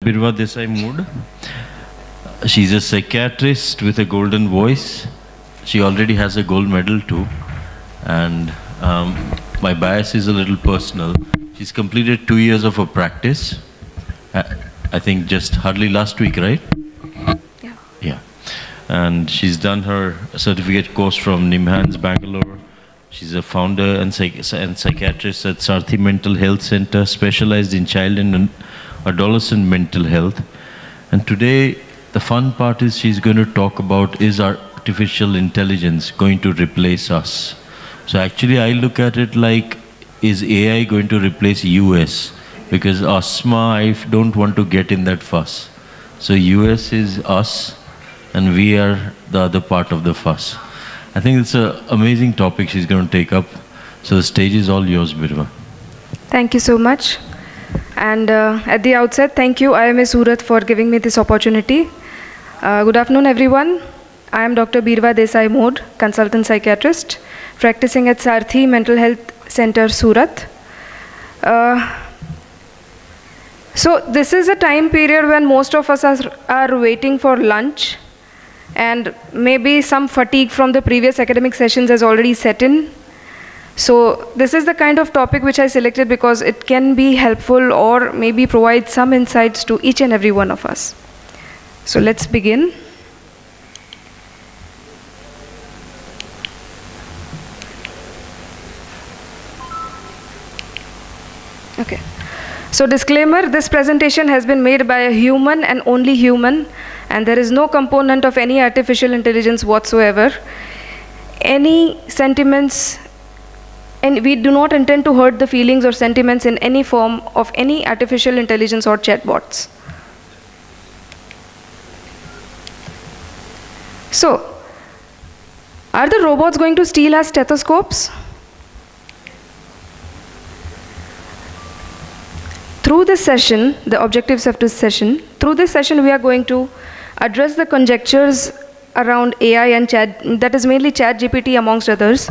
Birva Desai Mood. She's a psychiatrist with a golden voice. She already has a gold medal too. And my bias is a little personal. She's completed 2 years of her practice. I think just hardly last week, right? Yeah. Yeah. And she's done her certificate course from Nimhans, Bangalore. She's a founder and psychiatrist at Sarthi Mental Health Center, specialized in child and adolescent mental health. And today, the fun part is she's going to talk about, is artificial intelligence going to replace us? So actually, I look at it like, is AI going to replace US? Because asthma, I don't want to get in that fuss. So US is us, and we are the other part of the fuss. I think it's an amazing topic she's going to take up. So the stage is all yours, Birva. Thank you so much. And at the outset, thank you, IMA Surat, for giving me this opportunity. Good afternoon, everyone. I am Dr. Birva Desai Mood, consultant psychiatrist, practicing at Sarthi Mental Health Center, Surat. So this is a time period when most of us are waiting for lunch, and maybe some fatigue from the previous academic sessions has already set in. So this is the kind of topic which I selected because it can be helpful or maybe provide some insights to each and every one of us. So let's begin. Okay. So disclaimer, this presentation has been made by a human and only human, and there is no component of any artificial intelligence whatsoever. Any sentiments, and we do not intend to hurt the feelings or sentiments in any form of any artificial intelligence or chatbots. So, are the robots going to steal our stethoscopes? Through this session, the objectives of this session, through this session we are going to address the conjectures around AI and that is mainly ChatGPT amongst others,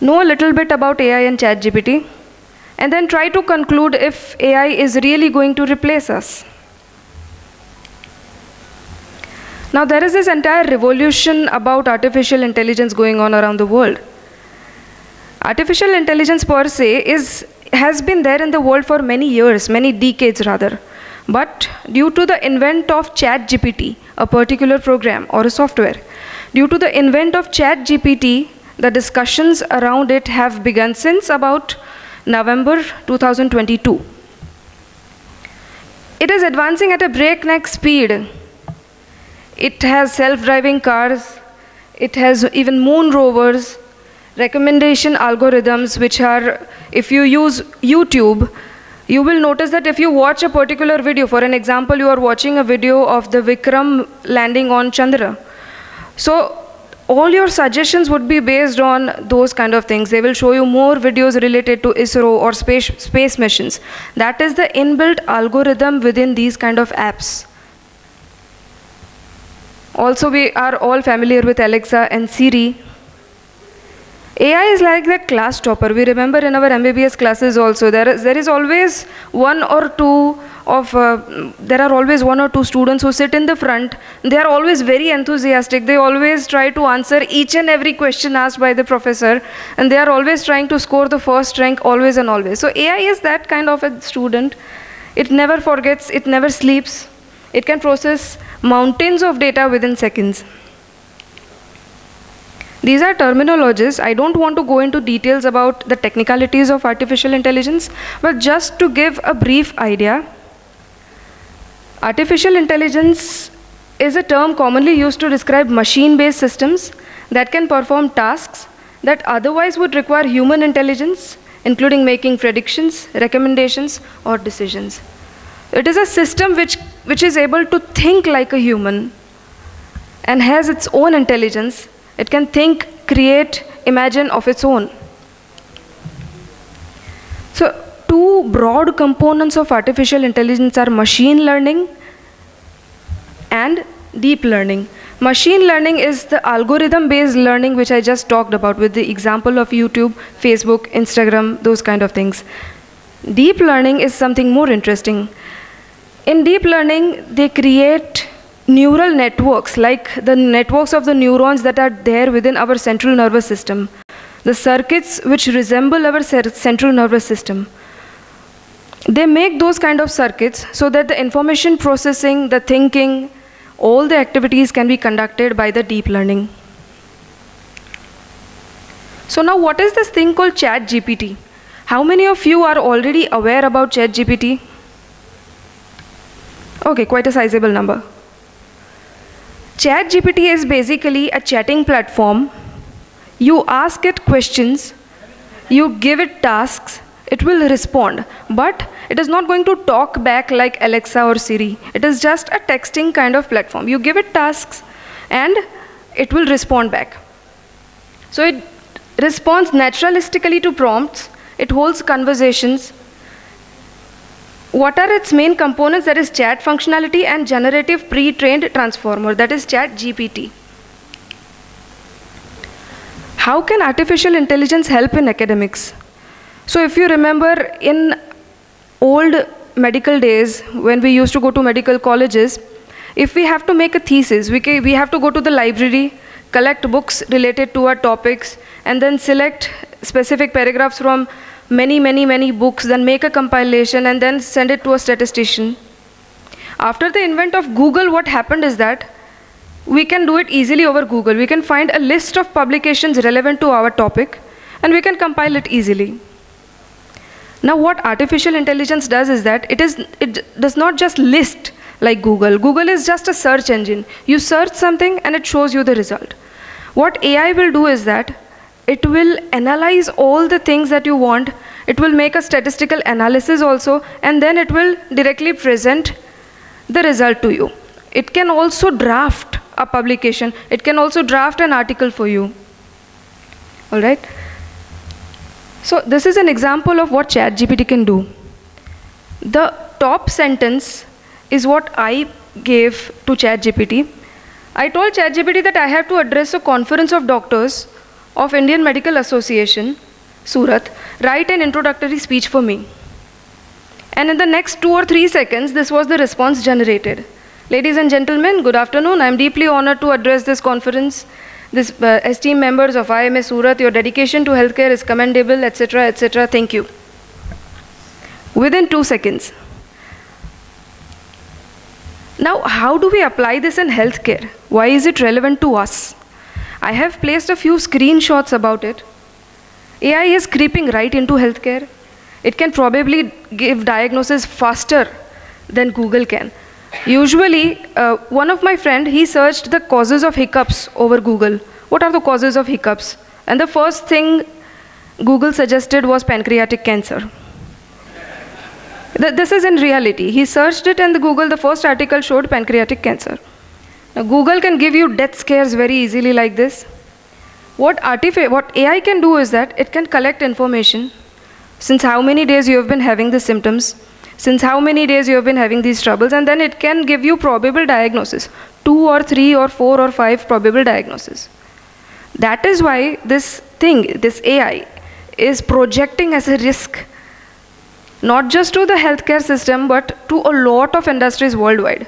know a little bit about AI and ChatGPT, and then try to conclude if AI is really going to replace us. Now there is this entire revolution about artificial intelligence going on around the world. Artificial intelligence per se has been there in the world for many years, many decades rather. But due to the invent of ChatGPT, a particular program or a software, due to the invent of ChatGPT, the discussions around it have begun since about November 2022. It is advancing at a breakneck speed. It has self-driving cars, it has even moon rovers, recommendation algorithms which are, if you use YouTube, you will notice that if you watch a particular video, for an example, you are watching a video of the Vikram landing on Chandra. So all your suggestions would be based on those kind of things. They will show you more videos related to ISRO or space missions. That is the inbuilt algorithm within these kind of apps. Also, we are all familiar with Alexa and Siri. AI is like that class topper. We remember in our MBBS classes also, there is always one or two students who sit in the front. They are always very enthusiastic. They always try to answer each and every question asked by the professor, and they are always trying to score the first rank always and always. So AI is that kind of a student. It never forgets, it never sleeps. It can process mountains of data within seconds. These are terminologies. I don't want to go into details about the technicalities of artificial intelligence, but just to give a brief idea, artificial intelligence is a term commonly used to describe machine-based systems that can perform tasks that otherwise would require human intelligence, including making predictions, recommendations, or decisions. It is a system which is able to think like a human and has its own intelligence. It can think, create, imagine of its own. So, two broad components of artificial intelligence are machine learning and deep learning. Machine learning is the algorithm-based learning which I just talked about with the example of YouTube, Facebook, Instagram, those kind of things. Deep learning is something more interesting. In deep learning, they create neural networks, like the networks of the neurons that are there within our central nervous system, the circuits which resemble our central nervous system. They make those kind of circuits so that the information processing, the thinking, all the activities can be conducted by the deep learning. So now what is this thing called ChatGPT? How many of you are already aware about ChatGPT? Okay, quite a sizable number. ChatGPT is basically a chatting platform. You ask it questions, you give it tasks, it will respond. But it is not going to talk back like Alexa or Siri. It is just a texting kind of platform. You give it tasks and it will respond back. So it responds naturalistically to prompts. It holds conversations. What are its main components? That is chat functionality and generative pre-trained transformer, that is ChatGPT. How can artificial intelligence help in academics? So if you remember in old medical days, when we used to go to medical colleges, if we have to make a thesis, we have to go to the library, collect books related to our topics, and then select specific paragraphs from many books, then make a compilation, and then send it to a statistician. After the invent of Google, what happened is that we can do it easily over Google. We can find a list of publications relevant to our topic, and we can compile it easily. Now what artificial intelligence does is that it does not just list like Google. Google is just a search engine. You search something and it shows you the result. What AI will do is that it will analyze all the things that you want. It will make a statistical analysis also, and then it will directly present the result to you. It can also draft a publication. It can also draft an article for you. All right? So this is an example of what ChatGPT can do. The top sentence is what I gave to ChatGPT. I told ChatGPT that I have to address a conference of doctors of Indian Medical Association, Surat, write an introductory speech for me. And in the next 2 or 3 seconds, this was the response generated. Ladies and gentlemen, good afternoon. I am deeply honored to address this conference. This esteemed members of IMA Surat, your dedication to healthcare is commendable, etc., etc. Thank you. Within 2 seconds. Now, how do we apply this in healthcare? Why is it relevant to us? I have placed a few screenshots about it. AI is creeping right into healthcare. It can probably give diagnosis faster than Google can. Usually, one of my friends, he searched the causes of hiccups over Google. What are the causes of hiccups? And the first thing Google suggested was pancreatic cancer. This is in reality. He searched it and the first article showed pancreatic cancer. Now, Google can give you death scares very easily like this. What AI can do is that it can collect information. Since how many days you have been having the symptoms, since how many days you have been having these troubles, and then it can give you probable diagnosis, 2 or 3 or 4 or 5 probable diagnosis. That is why this AI, is projecting as a risk, not just to the healthcare system, but to a lot of industries worldwide.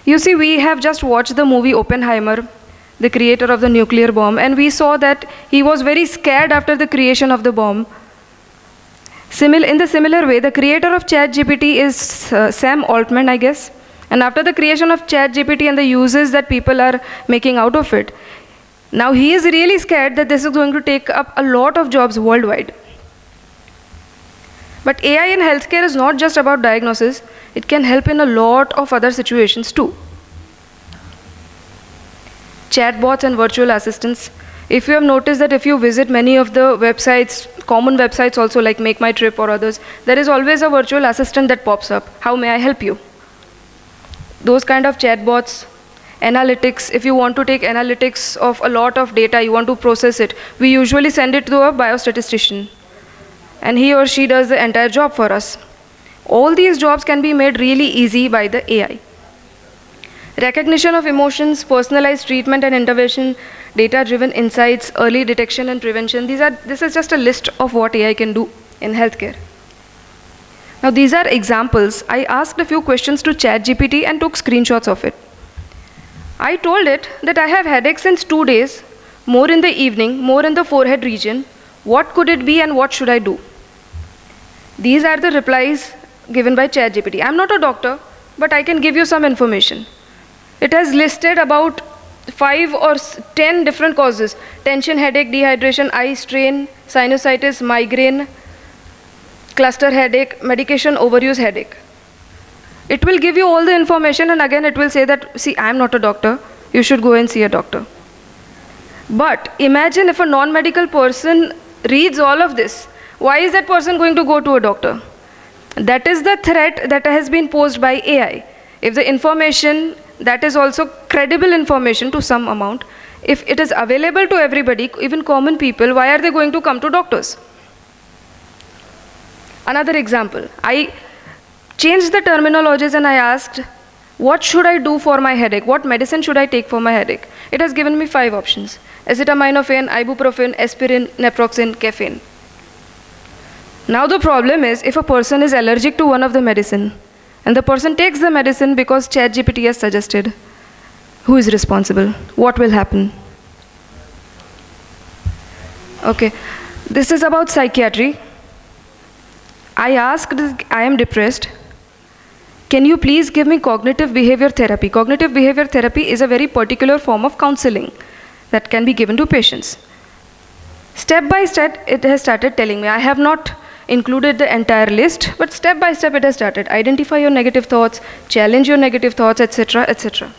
You see, we have just watched the movie Oppenheimer, the creator of the nuclear bomb, and we saw that he was very scared after the creation of the bomb. In the similar way, the creator of ChatGPT is Sam Altman, I guess. And after the creation of ChatGPT and the uses that people are making out of it, now he is really scared that this is going to take up a lot of jobs worldwide. But AI in healthcare is not just about diagnosis. It can help in a lot of other situations too. Chatbots and virtual assistants. If you have noticed that if you visit many of the websites, common websites also like Make My Trip or others, there is always a virtual assistant that pops up. How may I help you? Those kind of chatbots. Analytics, if you want to take analytics of a lot of data, you want to process it, we usually send it to a biostatistician. And he or she does the entire job for us. All these jobs can be made really easy by the AI. Recognition of emotions, personalized treatment and intervention, data-driven insights, early detection and prevention. This is just a list of what AI can do in healthcare. Now these are examples. I asked a few questions to ChatGPT and took screenshots of it. I told it that I have headache since 2 days, more in the evening, more in the forehead region. What could it be and what should I do? These are the replies given by ChatGPT. I'm not a doctor, but I can give you some information. It has listed about 5 or 10 different causes: tension, headache, dehydration, eye strain, sinusitis, migraine, cluster headache, medication overuse headache. It will give you all the information, and again it will say that, see, I'm not a doctor, you should go and see a doctor. But imagine if a non-medical person reads all of this. Why is that person going to go to a doctor? That is the threat that has been posed by AI. If the information that is also credible information to some amount, if it is available to everybody, even common people, why are they going to come to doctors? Another example, I changed the terminologies and I asked, what should I do for my headache? What medicine should I take for my headache? It has given me 5 options: acetaminophen, ibuprofen, aspirin, naproxen, caffeine. Now the problem is, if a person is allergic to one of the medicine and the person takes the medicine because ChatGPT has suggested, who is responsible? What will happen? Okay, this is about psychiatry. I asked, I am depressed. Can you please give me cognitive behavior therapy? Cognitive behavior therapy is a very particular form of counseling that can be given to patients. Step by step, it has started telling me. I have not included the entire list, but step by step it has started. Identify your negative thoughts, challenge your negative thoughts, etc., etc.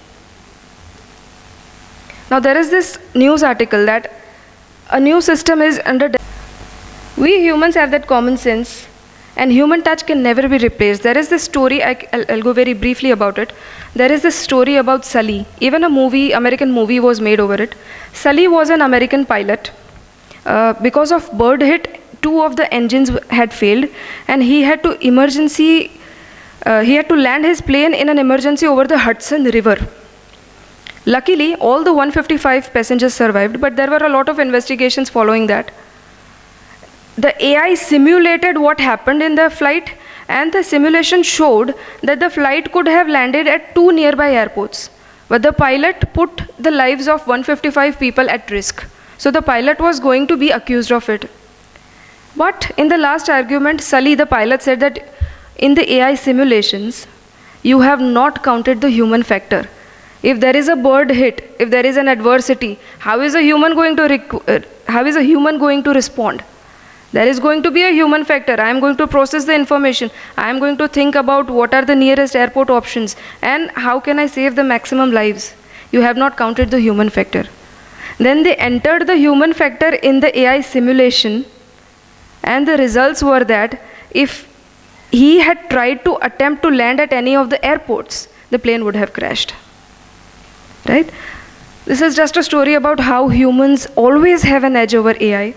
Now there is this news article that a new system is under. We humans have that common sense, and human touch can never be replaced. There is this story, I'll go very briefly about it. There is this story about Sully. Even a movie, American movie was made over it. Sully was an American pilot. Because of bird hit, 2 of the engines had failed, and he had to land his plane in an emergency over the Hudson River. Luckily, all the 155 passengers survived, but there were a lot of investigations following that. The AI simulated what happened in the flight, and the simulation showed that the flight could have landed at 2 nearby airports, but the pilot put the lives of 155 people at risk. So the pilot was going to be accused of it. But in the last argument, Sully, the pilot, said that in the AI simulations, you have not counted the human factor. If there is a bird hit, if there is an adversity, how is a human going to respond? There is going to be a human factor. I am going to process the information. I am going to think about what are the nearest airport options and how can I save the maximum lives. You have not counted the human factor. Then they entered the human factor in the AI simulation, and the results were that if he had tried to attempt to land at any of the airports, the plane would have crashed. Right? This is just a story about how humans always have an edge over AI.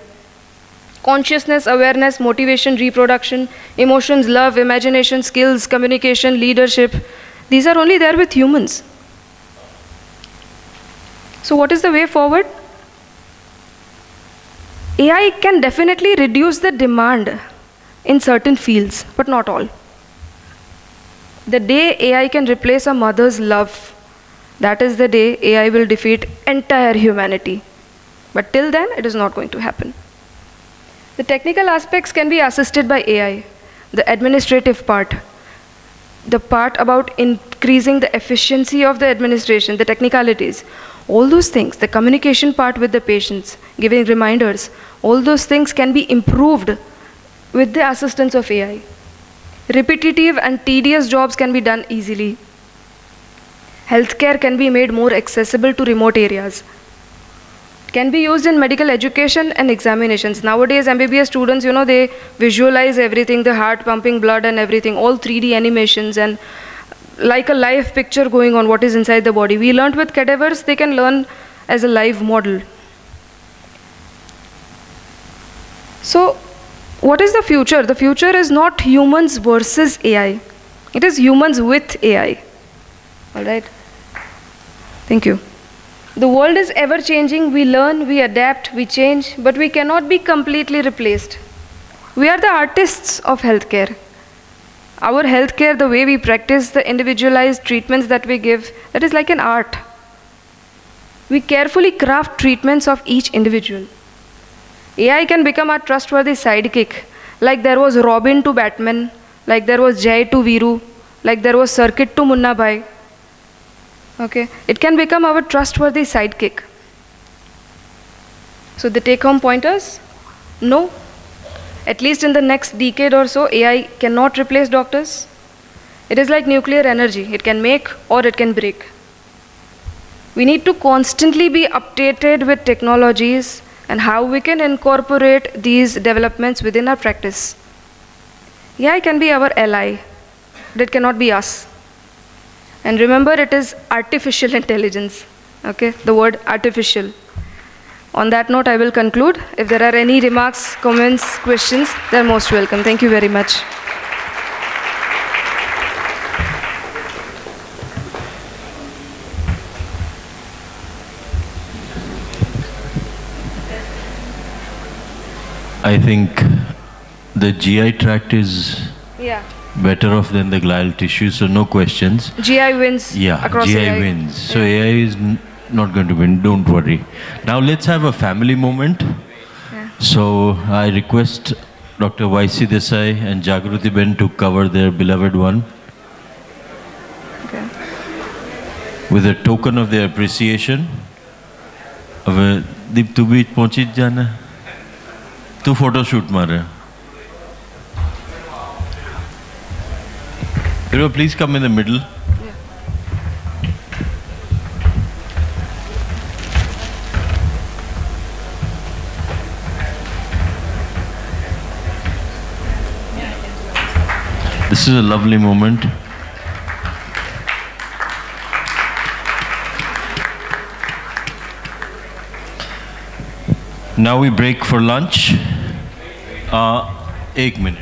Consciousness, awareness, motivation, reproduction, emotions, love, imagination, skills, communication, leadership, these are only there with humans. So what is the way forward? AI can definitely reduce the demand in certain fields, but not all. The day AI can replace a mother's love, that is the day AI will defeat entire humanity. But till then, it is not going to happen. The technical aspects can be assisted by AI. The administrative part, the part about increasing the efficiency of the administration, the technicalities, all those things, the communication part with the patients, giving reminders, all those things can be improved with the assistance of AI. Repetitive and tedious jobs can be done easily. Healthcare can be made more accessible to remote areas. Can be used in medical education and examinations. Nowadays, MBBS students, they visualize everything, the heart pumping blood and everything, all 3D animations and like a live picture going on, what is inside the body. We learned with cadavers, they can learn as a live model. So, what is the future? The future is not humans versus AI. It is humans with AI. All right? Thank you. The world is ever changing. We learn, we adapt, we change, but we cannot be completely replaced. We are the artists of healthcare. Our healthcare, the way we practice the individualized treatments that we give, that is like an art. We carefully craft treatments of each individual. AI can become a trustworthy sidekick, like there was Robin to Batman, like there was Jay to Viru, like there was Circuit to Munna Bhai. Okay, it can become our trustworthy sidekick. So the take-home pointers? No. At least in the next decade or so, AI cannot replace doctors. It is like nuclear energy. It can make or it can break. We need to constantly be updated with technologies and how we can incorporate these developments within our practice. AI can be our ally, but it cannot be us. And remember, it is artificial intelligence. Okay, the word artificial. On that note, I will conclude. If there are any remarks, comments, questions, they're most welcome. Thank you very much. I think the GI tract is better off than the glial tissue, so no questions. GI wins across GI AI. wins. So AI is not going to win, don't worry. Now let's have a family moment. Yeah. So I request Dr. YC Desai and Jagruti Ben to cover their beloved one. Okay. With a token of their appreciation. Deep, tu bhi pahunchi jana. Tu photo shoot mara. Please come in the middle. This is a lovely moment. Now we break for lunch. 1 minute.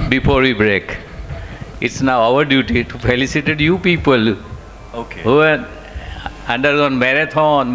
Before we break, it's now our duty to felicitate you people who have undergone marathon